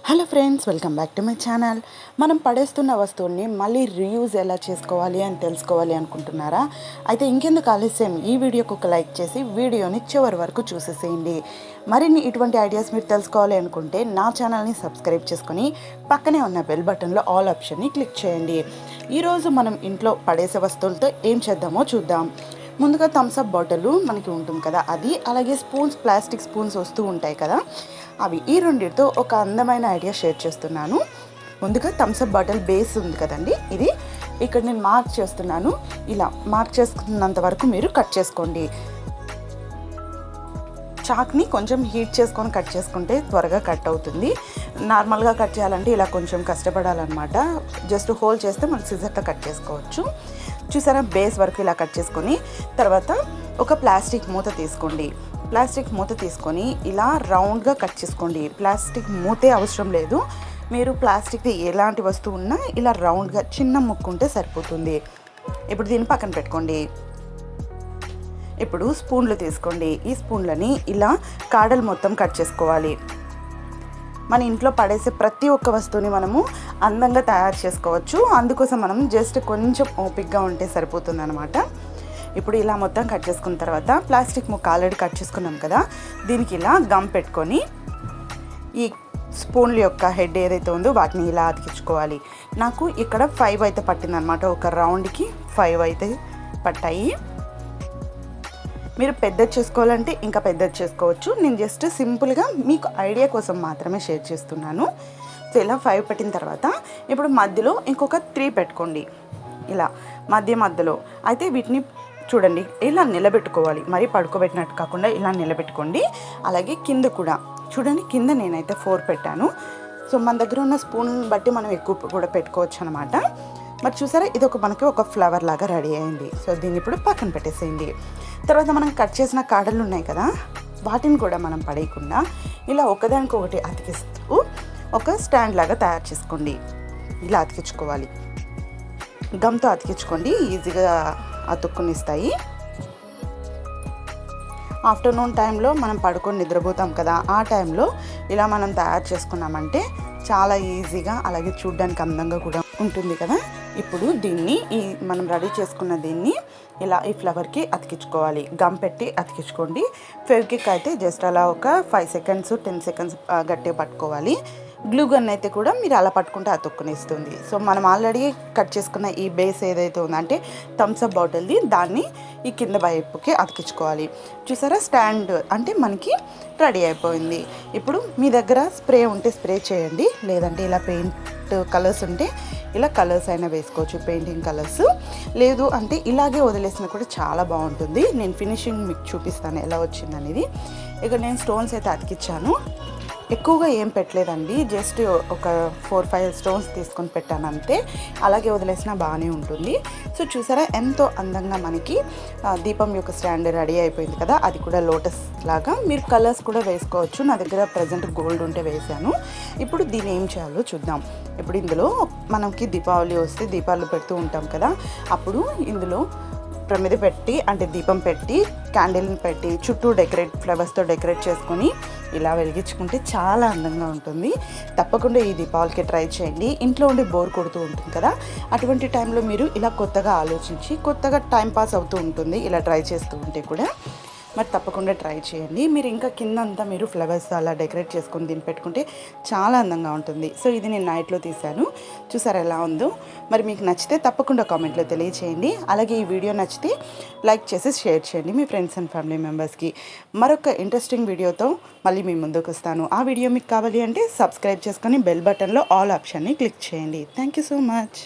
Hello friends, welcome back to my channel. మనం పడేస్తున్న వస్తువుల్ని మళ్ళీ రీయూజ్ ఎలా చేసుకోవాలి అని తెలుసుకోవాలి అనుకుంటున్నారా? అయితే ఇంకెందుకు ఆలస్యం, ఈ వీడియోకి ఒక లైక్ చేసి వీడియోని చివరి వరకు చూసేసేయండి. మరిన్ని ఇటువంటి ఐడియాస్ మీరు తెలుసుకోవాలి అనుకుంటే నా ఛానల్ని సబ్స్క్రైబ్ చేసుకొని పక్కనే ఉన్న బెల్ బటన్లో ఆల్ ఆప్షన్ని క్లిక్ చేయండి. ఈరోజు మనం ఇంట్లో పడేసే వస్తువులతో ఏం చేద్దామో చూద్దాం. ముందుగా థమ్స్అప్ బాటిల్ మనకి ఉంటుంది కదా, అది అలాగే స్పూన్స్, ప్లాస్టిక్ స్పూన్స్ వస్తూ ఉంటాయి కదా, అవి ఈ రెండింటితో ఒక అందమైన ఐడియా షేర్ చేస్తున్నాను. ముందుగా థమ్స్అప్ బాటిల్ బేస్ ఉంది కదండి, ఇది ఇక్కడ నేను మార్క్ చేస్తున్నాను. ఇలా మార్క్ చేసుకున్నంత వరకు మీరు కట్ చేసుకోండి. చాక్ని కొంచెం హీట్ చేసుకొని కట్ చేసుకుంటే త్వరగా కట్ అవుతుంది. నార్మల్గా కట్ చేయాలంటే ఇలా కొంచెం కష్టపడాలన్నమాట. జస్ట్ హోల్ చేస్తే మనం సిజర్తో కట్ చేసుకోవచ్చు. చూసారా, బేస్ వరకు ఇలా కట్ చేసుకొని తర్వాత ఒక ప్లాస్టిక్ మూత తీసుకోండి. ప్లాస్టిక్ మూత తీసుకొని ఇలా రౌండ్గా కట్ చేసుకోండి. ప్లాస్టిక్ మూతే అవసరం లేదు, మీరు ప్లాస్టిక్ది ఎలాంటి వస్తువు ఉన్నా ఇలా రౌండ్గా చిన్న ముక్కుంటే సరిపోతుంది. ఇప్పుడు దీన్ని పక్కన పెట్టుకోండి. ఇప్పుడు స్పూన్లు తీసుకోండి. ఈ స్పూన్లని ఇలా కాడలు మొత్తం కట్ చేసుకోవాలి. మన ఇంట్లో పడేసే ప్రతి ఒక్క వస్తువుని మనము అందంగా తయారు చేసుకోవచ్చు. అందుకోసం మనం జస్ట్ కొంచెం ఓపిక్గా ఉంటే సరిపోతుంది అనమాట. ఇప్పుడు ఇలా మొత్తం కట్ చేసుకున్న తర్వాత ప్లాస్టిక్ ముక్క ఆల్రెడీ కట్ చేసుకున్నాం కదా, దీనికి ఇలా గమ్ పెట్టుకొని ఈ స్పూన్ల యొక్క హెడ్ ఏదైతే ఉందో వాటిని ఇలా అతికించుకోవాలి. నాకు ఇక్కడ 5 అయితే పట్టిందనమాట. ఒక రౌండ్కి 5 అయితే పట్టాయి. మీరు పెద్దది చేసుకోవాలంటే ఇంకా పెద్దది చేసుకోవచ్చు. నేను జస్ట్ సింపుల్గా మీకు ఐడియా కోసం మాత్రమే షేర్ చేస్తున్నాను. సో ఇలా 5 పెట్టిన తర్వాత ఇప్పుడు మధ్యలో ఇంకొక 3 పెట్టుకోండి. ఇలా మధ్యలో అయితే వీటిని చూడండి ఇలా నిలబెట్టుకోవాలి. మరి పడుకోబెట్టినట్టు కాకుండా ఇలా నిలబెట్టుకోండి. అలాగే కింద కూడా చూడండి, కింద నేనైతే 4 పెట్టాను. సో మన దగ్గర ఉన్న స్పూన్ బట్టి మనం ఎక్కువ కూడా పెట్టుకోవచ్చు అనమాట. మరి చూసారా, ఇది మనకి ఒక ఫ్లవర్ లాగా రెడీ అయింది. సో దీన్ని ఇప్పుడు పక్కన పెట్టేసేయండి. తర్వాత మనం కట్ చేసిన కాడలు ఉన్నాయి కదా, వాటిని కూడా మనం పడేయకుండా ఇలా ఒకదానికొకటి అతికిస్తూ ఒక స్టాండ్ లాగా తయారు చేసుకోండి. ఇలా అతికించుకోవాలి. గమ్తో అతికించుకోండి, ఈజీగా అతుక్కునిస్తాయి. ఆఫ్టర్నూన్ టైంలో మనం పడుకొని నిద్రపోతాం కదా, ఆ టైంలో ఇలా మనం తయారు చేసుకున్నామంటే చాలా ఈజీగా, అలాగే చూడ్డానికి అందంగా కూడా ఉంటుంది కదా. ఇప్పుడు దీన్ని మనం రెడీ చేసుకున్న దీన్ని ఇలా ఈ ఫ్లవర్కి అతికించుకోవాలి. గమ్ పెట్టి అతికించుకోండి. ఫెవిక్విక్ అయితే జస్ట్ అలా ఒక 5 సెకండ్స్ 10 సెకండ్స్ గట్టిగా పట్టుకోవాలి. గ్లూ గన్ అయితే కూడా మీరు అలా పట్టుకుంటే అతుక్కునిస్తుంది. సో మనం ఆల్రెడీ కట్ చేసుకున్న ఈ బేస్ ఏదైతే ఉందంటే థమ్స్అప్ బాటిల్ది, దాన్ని ఈ కింద వైపుకి అతికించుకోవాలి. చూసారా, స్టాండ్ అంటే మనకి రెడీ అయిపోయింది. ఇప్పుడు మీ దగ్గర స్ప్రే ఉంటే స్ప్రే చేయండి, లేదంటే ఇలా పెయింట్ కలర్స్ ఉంటే ఇలా కలర్స్ అయినా వేసుకోవచ్చు, పెయింటింగ్ కలర్స్. లేదు అంటే ఇలాగే వదిలేసినా కూడా చాలా బాగుంటుంది. నేను ఫినిషింగ్ మీకు చూపిస్తాను ఎలా వచ్చింది అనేది. ఇక నేను స్టోన్స్ అయితే అతికించాను. ఎక్కువగా ఏం పెట్టలేదండి, జస్ట్ ఒక 4-5 స్టోన్స్ తీసుకొని పెట్టాను అంతే. అలాగే వదిలేసినా బాగానే ఉంటుంది. సో చూసారా, ఎంతో అందంగా మనకి దీపం యొక్క స్టాండ్ రెడీ అయిపోయింది కదా. అది కూడా లోటస్ లాగా. మీరు కలర్స్ కూడా వేసుకోవచ్చు. నా దగ్గర ప్రజెంట్ గోల్డ్ ఉంటే వేసాను. ఇప్పుడు దీన్ని ఏం చేయాలో చూద్దాం. ఇప్పుడు ఇందులో మనకి దీపావళి వస్తే దీపాలు పెడుతూ ఉంటాం కదా, అప్పుడు ఇందులో ప్రమిద పెట్టి అంటే దీపం పెట్టి క్యాండిల్ని పెట్టి చుట్టూ ఫ్లవర్స్తో డెకరేట్ చేసుకొని ఇలా వెలిగించుకుంటే చాలా అందంగా ఉంటుంది. తప్పకుండా ఈ దీపావళికి ట్రై చేయండి. ఇంట్లో ఉండి బోర్ కొడుతూ ఉంటుంది కదా, అటువంటి టైంలో మీరు ఇలా కొత్తగా ఆలోచించి కొత్తగా టైం పాస్ అవుతూ ఉంటుంది ఇలా ట్రై చేస్తూ ఉంటే కూడా. మరి తప్పకుండా ట్రై చేయండి. మీరు ఇంకా కిందంతా మీరు ఫ్లవర్స్ అలా డెకరేట్ చేసుకొని దీన్ని పెట్టుకుంటే చాలా అందంగా ఉంటుంది. సో ఇది నేను నైట్లో తీశాను. చూసారా ఎలా ఉందో. మరి మీకు నచ్చితే తప్పకుండా కామెంట్లో తెలియచేయండి. అలాగే ఈ వీడియో నచ్చితే లైక్ చేసి షేర్ చేయండి మీ ఫ్రెండ్స్ అండ్ ఫ్యామిలీ మెంబర్స్కి. మరొక ఇంట్రెస్టింగ్ వీడియోతో మళ్ళీ మీ ముందుకు వస్తాను. ఆ వీడియో మీకు కావాలి అంటే సబ్స్క్రైబ్ చేసుకొని బెల్ బటన్లో ఆల్ ఆప్షన్ని క్లిక్ చేయండి. Thank you so much.